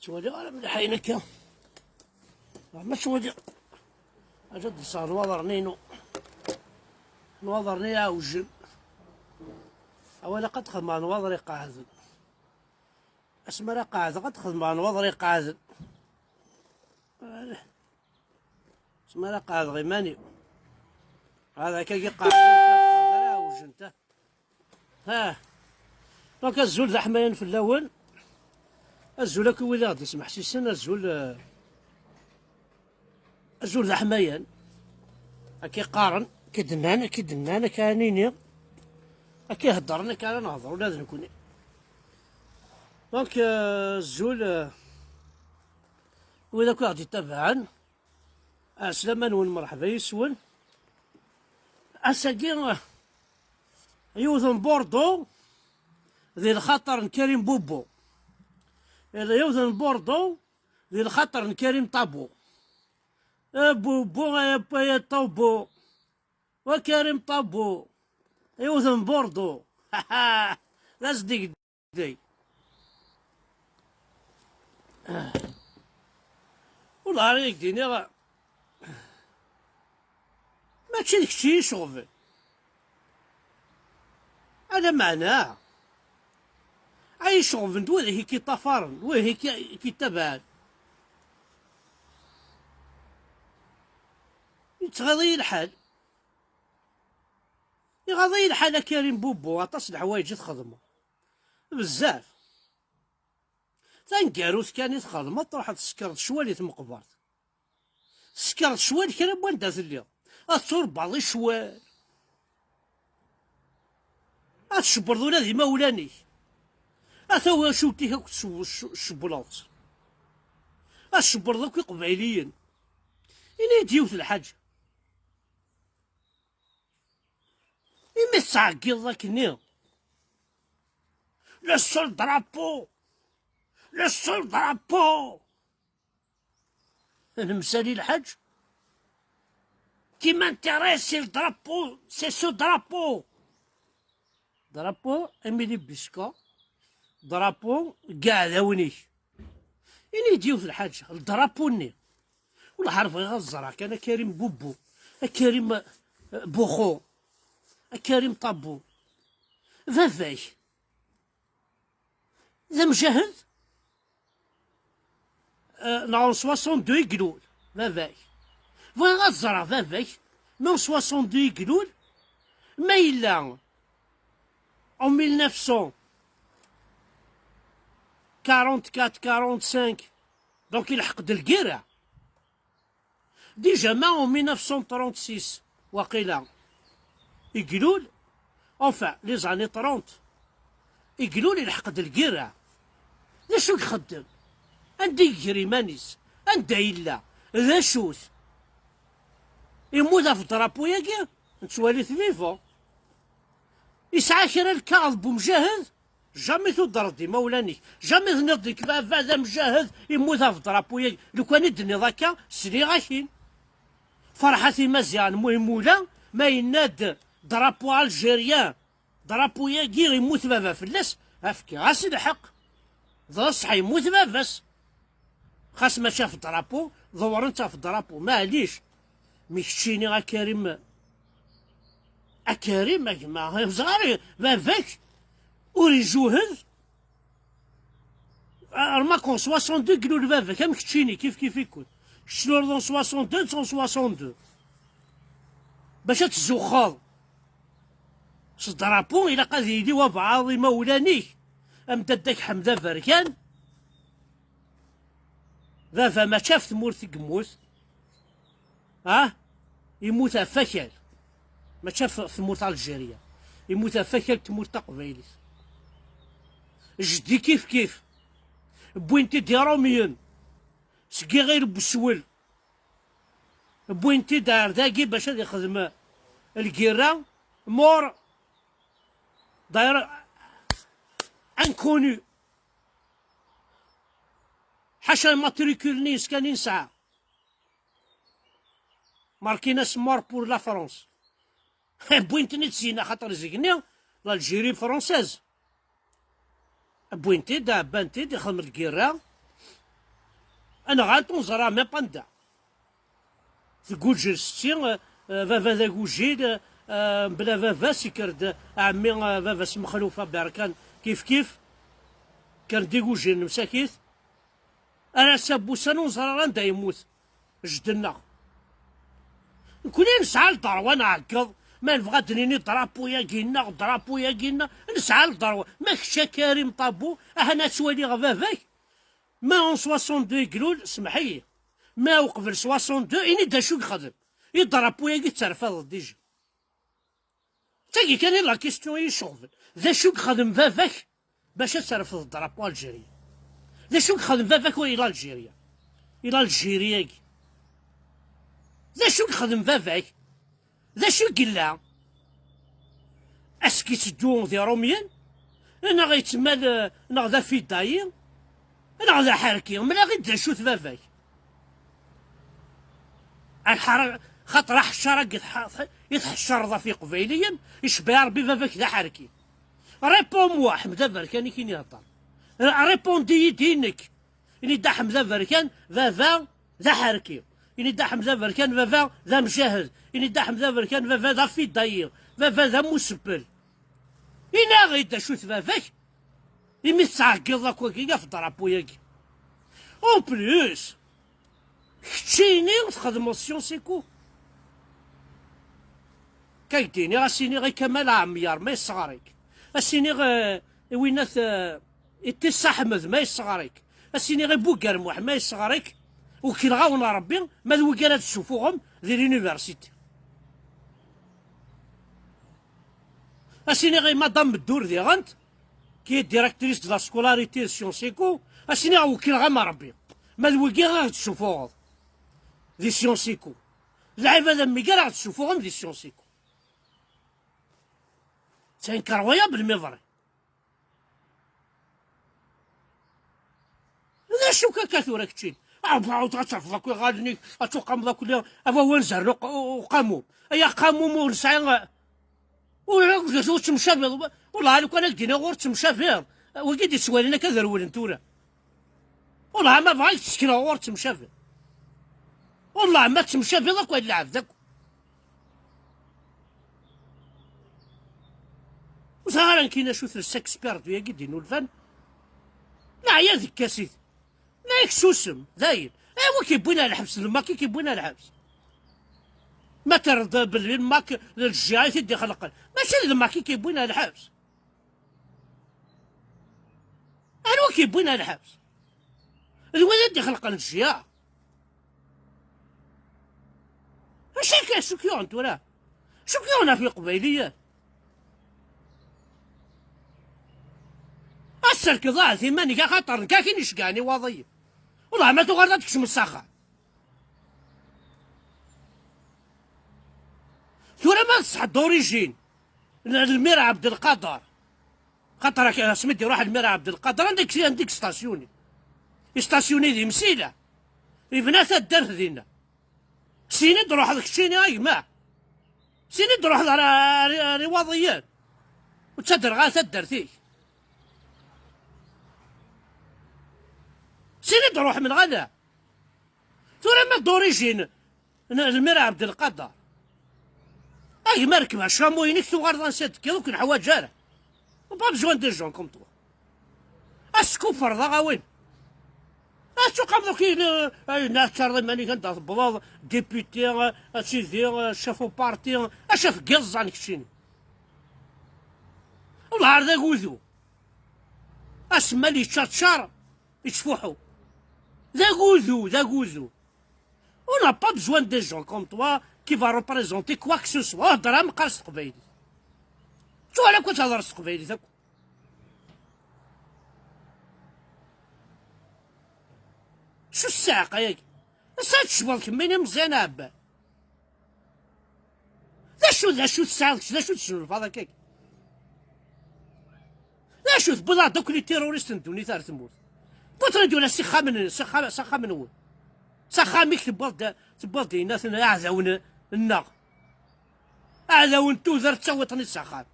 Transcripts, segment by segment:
توالي غير مليح هكا ما توالي أجد صار نوضرني نوضرني عوجل أولا قد خدم نوضري قاعد اسمع راه قاعد قد خدم نوضري قاعد اسمع راه قاعد غير ماني هذا كي قاعد انت عوج انت ها دونك الزول ذا حماين في الاول الزول كي ولا غادي يسمح سيسن الزول ذا حماين كي قارن كي دنان كانيني كي هضرنا كان نهضر ولا نكون دونك الزول وإذا كنت غادي تابعن سلامان مرحبا يسول اساكي يوثن بوردو ذي الخطر كريم بوبو يوثن بوردو ذي الخطر كريم طابو بوبو يا طوبو وكريم طابو يوثن بوردو لا صديق دي والله عليك ديني ماشي داكشي يشوف هذا معناه اي شوف انت وين كي طفرن وين كي تبعد يتغاضي الحال يغاضي الحال كريم بوبو عطاس الحوايج تخدمه بزاف تنكاروث كان تخدم تروح تسكر شوالي تمقبرت سكرت شوال كان بواندا تلي اثور بعض شوال اتشبر ولا ذي مولاني اثوا شوتي هاك الشبلاط الشبر ذوك قبيليين إني ديوث الحاج إما تعقيض ذاك النيل لو سول درابو لو سول درابو أنا مسالي الحاج كي مانتيريسي الدرابو سي سو درابو درابو إميلي بيسكا درابو كاع ذاوني إني ديوث الحاج الدرابو ني ولا عارف غير الزرع كان كريم بوبو كريم بوخو كريم طابو فافاي ذا مجاهد نعم 62 يقلول فافاي فين غير الزرع فافاي من 62 يقلول ما إلا en 1944-45 دونك يلحق الكيرة ديجا ما en 1936 وقيلا يقلول enfin les années 30 يقلول يلحق الكيرة ذا شو يخدم عندي يجري مانيس عندها إلا ذا شوث يموت في الدرابو ياكي نتوالي فيفو يسعى كرا الكاظ بمجاهد جامي تضرب دي مولاني جامي تنضي كيف هذا مجاهد يموت في الدرابو ياكي لو كان يدني ذاكا سري غاشين فرحتي مزيان مولا ما يناد درابو الجيريان درابو ياكي يموت بابا فلاس افكي غاسي الحق ذا صح يموت باباس خاص ما شاف الدرابو ضور انت في الدرابو معليش ميكشيني كريم كريم ما صغاري باباك وريجوهد رماكون 62 كيلو لباباك مكتشيني كيف يكون شنو رضون 62 162 باش تزوخاض الدرابو إلا قاد يديوها بعضي مولانيك امددك حمده فركان ذا ما شاف ثمورتي قموت يموت فكل ما شاف ثمورت الجيريا يموت فكل تموت قبيلي جدي كيف بوينتي دي روميون سقي غير بسول بوينتي دار ذاكي باش يخدم الكيرا مور داير انكوني حاشا ماتريكولني سكانين ساعة ماركيناس مور بور لا فرونس بوينتني تسينا خاطر زيكني لالجيري فرونسيز بوينتي دا بانتي دي خدم الكيرا انا غانتون زرا مي باندا تقول جلستي فافا ذا قوجيل بلا فافا سكرد عمي فافا سمخلوفة باركان كيف كان دي قوجيل مساكيث انا سابو سانو زرا راندا يموت جدنا نكون نسعى لدار وانا عكض ما نبغى تنيني درابو يا كينا درابو يا كينا نسعى لدار ماكش كريم طابو انا سوالي غفافاك ما اون 62 كلول سمحي ما وقبل 62 اني دا شو يخدم يضربو يا كي ترفض ديجا تاكي كان لا كيستيون يشوفل ذا شو يخدم فافاك باش ترفض الدرابو الجيريا ذا شو يخدم فافاك الى الجيريا الى الجيريا ذا شو يخدم فافاك ذا شو قلا اسكي تدون ذي روميان انا غيتمال انا غدا في داين انا غدا حركي ملا غير دا شو فافاك الحر خاطر حشره يتحشر ذا في قبيليا يشبه ربي فافاك ذا حركي ريبون موا حمد بركان كي يهضر ريبون دينك اني دا حمد بركان فافا ذا حركي اني دا حمد بركان فافا ذا مجاهد اني دا حمد بركان فافا ذا في داير فافا ذا مسبل إنا غيدا شو فافاك إمي تعقل ذاك وكيكا في الدرابو ياكي أون بلوس كتشيني وتخدمو سيونسيكو كايديني غاسيني غي كمال عميار ما يصغريك اسيني غي وينات إتسا حمد ما يصغريك اسيني غي بوكرموح ما يصغريك وكي نغاونا ربي ما ذو كانت تشوفوهم ذي لونيفرسيتي اسيني غي مدام الدور ذي غانت كي ديريكتريس دو لا سكولاريتي سيونسيكو اسيني وكي نغاما ربي ما ذو كي غا تشوفوهم ذي سيونسيكو العبادة مي كاع راح تشوفوهم ذي سيونسيكو سان كرويابل مي فري هذا شو كاكاثورا كتشين عاود غتعرف ذاك غادني غتوقم ذاك اللي افا هو نزهر وقاموم ايا قاموم ونسعي و تمشى والله لو كان كدينا غور تمشى فيه وكيدي سوالينا كذا رولن تورا والله ما بغيت تسكن غور تمشى فيه والله ما تمشى فيه ذاك واحد العب ذاك وصار كاين شو السكسبيرت ويا كيدينو الفن لا يا ذيك كاسيت لا يكسوسم داير ايوا كيبوينا الحبس الماكي كيبوينا الحبس ما ترضى بالماك للجهات يدي خلق ماشي الماكي كيبوينا الحبس انا كيبوينا الحبس الولد يدي خلق الجهه ماشي كاين شو كيون تورا شو كيون في قبيليه السلك ضاع ثماني كا خاطر كاين يشقاني وظيف والله ما تغرد تكشم الساخه ثورة ما تصح دوريجين المير عبد القادر خاطر سميتي روح المير عبد القادر عندك ستاسيوني ذي مسيلة بنات الدرس ذينا سيني تروح هذاك الشيني هاي ما سيني تروح رياضيات وتصدر غاثة الدرثيك سيني تروح من غدا ثورة ما دوريجين المير عبد القادر اي مركبه شاموينيك تو غاردان سيت كيلو كن حوايج جاره وبا بزوان دي جون كوم تو اسكو فرضا غاوين اسكو قبضو كي ناس تشارلي ماني كنت بلاض ديبيتي سيدي شافو بارتي اشاف قزان كشيني والله هذا غوذو اسما لي تشاتشار يتفوحو ذا غوذو on n'a pas besoin de gens comme toi qui va représenter quoi que ce soit. درهم قرص قبيلي. شو على كنت هضر قبيلي ذاك؟ شو الساقة ياك؟ الساعة تشبه كميني مزيانة عبا. ذا شو الساعة ذا شو تشرف هذاك ياك؟ ذا شو تبضع دوك لي تيروريست ندوني ثار تموت. بوتر ندونا سخا من ول. سخاميك تبالد الناس اعزون النار اعزون توزر تصوتني السخام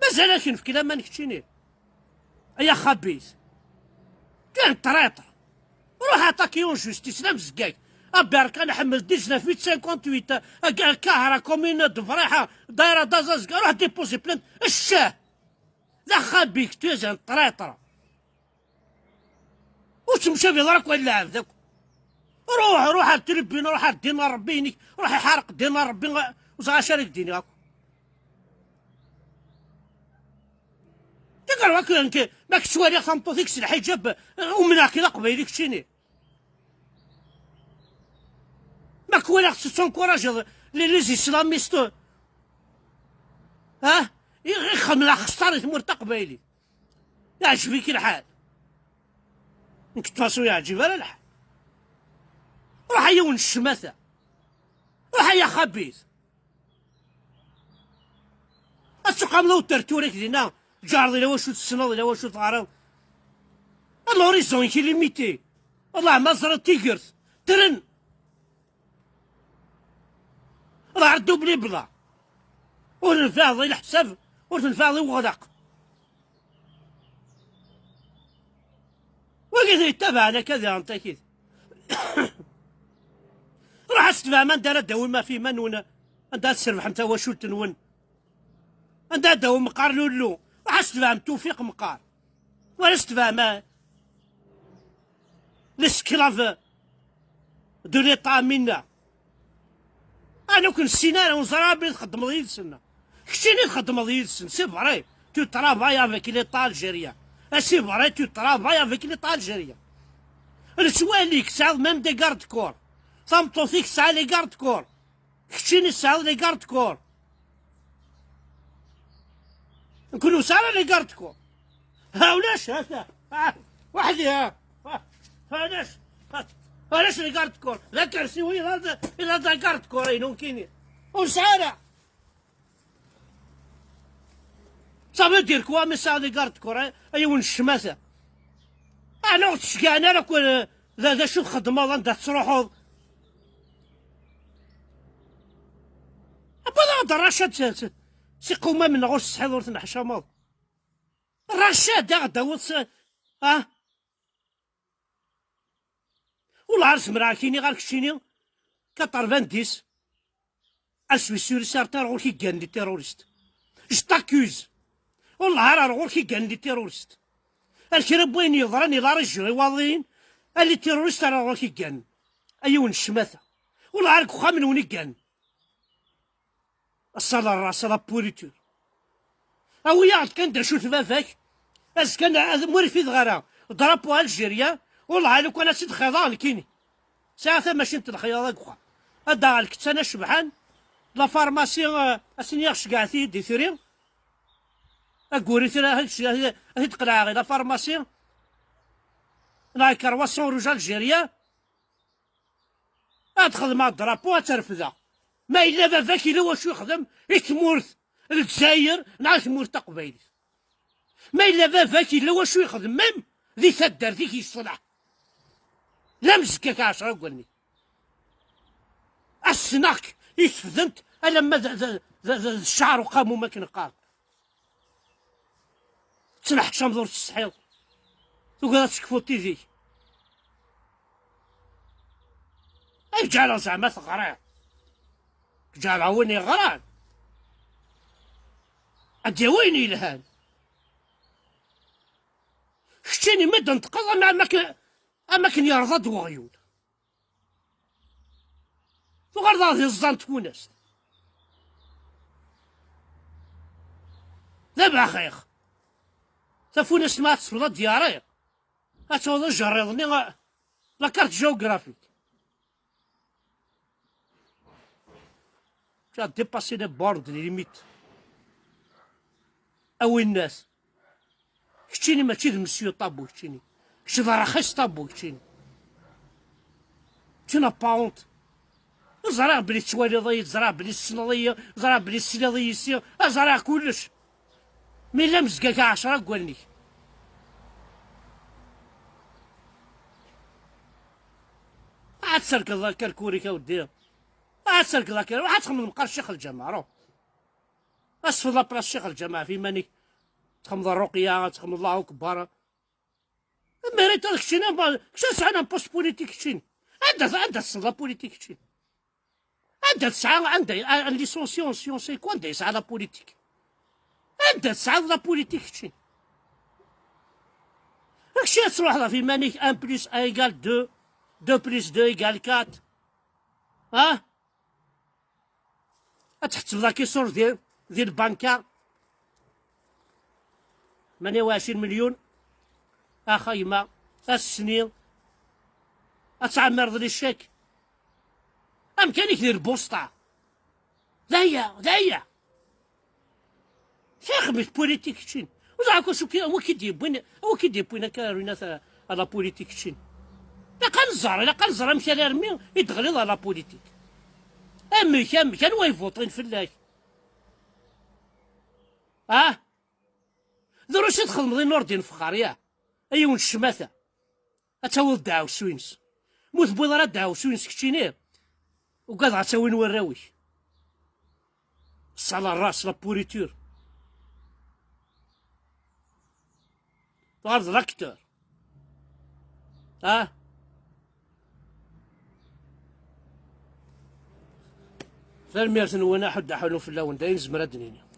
مازال في كلام ما نكتشيني يا خبيث كان طريطر روح اتاكي اون جوستيس لا مزكاك ابارك انا حمل 1958 الكهرة كومين دفريحه دايره دازازكا روح ديبوزي بلانت الشاه لا خابيك توزن طريطره وتمشى في ضرك ولا عبدك روح التربين روح الدينار ربيني روح يحرق دينار ربي وزغا شارك ديني هاكو تقال هاكا ماك شوالي خمطو ديك الحجاب ومنا كذا قبيلك شيني ماك ولا خصو تنكوراج لي زيسلاميستو ها يخملا خسارة تمورتا قبايلي يعجبك الحال انك تفاسو يعجب على الحال روح يا ون الشماثة روح يا خبيث السوق عملو الترتوريك دينا جارضي لا واشو تسنض لا واشو تعرض الهوريزون كي ليميتي الله ما زرت تيكرت ترن الله عردو بلي بلا ونفاضي الحساب ونفاضي وغدق وقيت يتبعنا كذا انت كذا راح استفهم من دار داوي ما في منون انت تسربح انت وشو تنون انت داوي مقار لولو راح استفهم توفيق مقار ولا استفهم الاسكلاف دو ليطا منا انا كون السيناريو ونزرابي نخدم ضيد السنه كشتيني نخدم ضيد السنه سي فري تو ترافاي افيك ليطا الجيريان سي فري تو ترافاي افيك ليطا الجيريان السواليك تساعد ميم دي كارد كور ثمطو فيك تسعى لي كارد كور كشتيني تسعى لي كارد كور نكونو سعى لي كارد كور هاولاش هذا وحدي علاش لي كارد كور لا كرسي إلا دا كارد كور ينون كيني وسعى صافي دير كوا مي سعى لي كارد كور ايوا الشماسة انا تشكانا راك لا شو الخدمة انت تروحو أبدا الرشاد سي قومة من غوش السحيض ورث نحشامض الرشاد غدا وص والعرس مراكيني غير كشيني كاترفان ديس السويسوري سارتار غور كي كان لي تيروريست جتاكوز والله راه غور كي كان لي تيروريست الكرب وين يضرني لا رجل واضين اللي تيروريست راه غور كي كان ايون الشماثة والله عارك وخا من وين كان الصلاة الراس لا بوريتور اويا كان دا شو فافاك اس كان مورفي ضغرا ضربوا الجيريا والله لو كان سيد خيضان كيني ساعة ماشي انت الخياضة كخا هدا الكت انا شبحان لا فارماسي اسيني يخش كاع في دي ثري اقوري ثري هاد تقرا غير لا فارماسي لا كرواسون رجال الجيريا ادخل مع الدرابو ترفذا ما إلا فافاك إلا واش يخدم يتمورث الجزائر نعرف تمورث قبايلي ما إلا فافاك إلا واش يخدم ميم ذي تدار ذيك يصلح لا مسكاك 10 قولني السناك يتفذنت لما الشعر وقاموا ما كنقال تسمح شمضور السحيض وقالت تشكفو تيزي أي جعل زعما ثغران جاب عوني غران أدي وين يلهان شتيني مدن تقضى مع أماكن يرضى وغيون وغرض هذه الزان تونس ذبح خيخ تفونس ما تصبر دياري أتوضى جريضني لا كارت جيوغرافيك جا ديباسي لي بورد لي ليميت او الناس كتشيني ماشي مسيو طابو كتشيني كتشي رخيص طابو كتشيني كتشينا باونت زرع بلي تواليضية زرع بلي السنضية زرع بلي السنضية زرع كلش مي لا مزقاك 10 قولني عاد تسركض كركوريكا ودير أسرق ذاك واحد تخمم مقر الشيخ الجماعة روح أسفل لابلاص الشيخ الجماعة في ماني تخمم الرقية تخمم الله أكبر ميريت هذاك الشيء كش سعى بوست بوليتيك تشين عندها تصل لا بوليتيك تشين عندها تسعى عندها ليسونسيون سيونسي كون عندها يسعى لا بوليتيك عندها تسعى لا بوليتيك تشين داكشي تروح في مانيك 1 بلس 1 ايكال 2 2 بلس 2 ايكال 4 ها تحت لا كيسور ديال البنكه 28 مليون اخايمه السنين اتعمر لي الشيك امكانك دير بوسطه لا شيخ مش بوليتيك تشين وزعما شو هو كيدير بوين كارينا على بوليتيك تشين لا قنزر مشى لرمي يدغلي على بوليتيك كان هو يفوطين فلاش دروش يدخل مضي نوردين فخار ياه ايون الشماثه اتاول دعاو سوينس موت بويض دعاو سوينس كتشينيه وقاد غتساوي نوراويش على الراس لا بوريتور طارد لاكتور فالميرث نوانا حد حلو في اللون داين زمرا دنيني